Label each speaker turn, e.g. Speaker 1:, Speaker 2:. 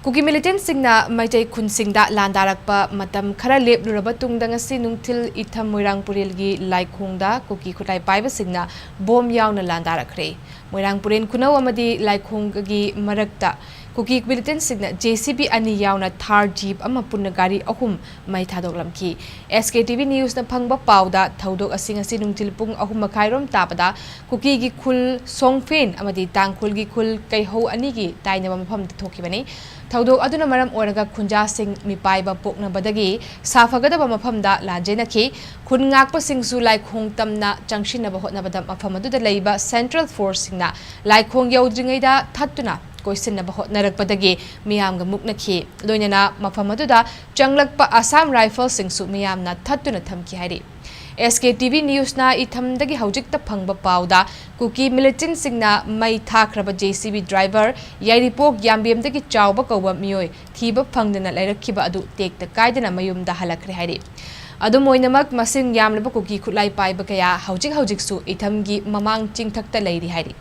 Speaker 1: Kuki militant Singna Maitai Kun Singda Landarakhre Matam Khara Lepluraba Tungda ngasi nungthil itham Moirangpurelgi Laikhongda Kuki Khutlai Paiba Singna bom Yaona Landarakhre Moirangpuren Kunau amadi Laikhonggi marakta Kuki militant Singna JCB ani Yaona Thar Jeep ama punna gari ahum mai thadoklamki SKTV News na phangba pauda thaudok asing asi nungthil pung ahum makhairom tapada Kuki gi khul songfen amadi tangkhul gi khul kaiho ani gi taina mafam thokibani Thaudok aduna maram oraga khunja sing mi Paiba pokna badagi safagadaba mafamda lanjenaki khun ngakpa singsu Laikhong tamna changshina ba hotnabada mafam aduda leiba Central Force singna Laikhong yaudringaida thattuna koisinna ba hotnarakpadagi miyamga muknaki loinana mafam aduda changlakpa Assam Rifle singsu miyamna thattuna thamki hairi SKTV News na ithamdagi haujikta phangba pauda Kuki militant singna mai thakraba JCB driver yairipok yambemdagi chawba kawba miyoi thiba phangdana lairakhiba adu tekta kaidana mayumda halakhre hairi adu moinamak masing yamlaba Kuki Khutlai Paiba kaya haujik su ithamgi mamang chingthakta leiri hairi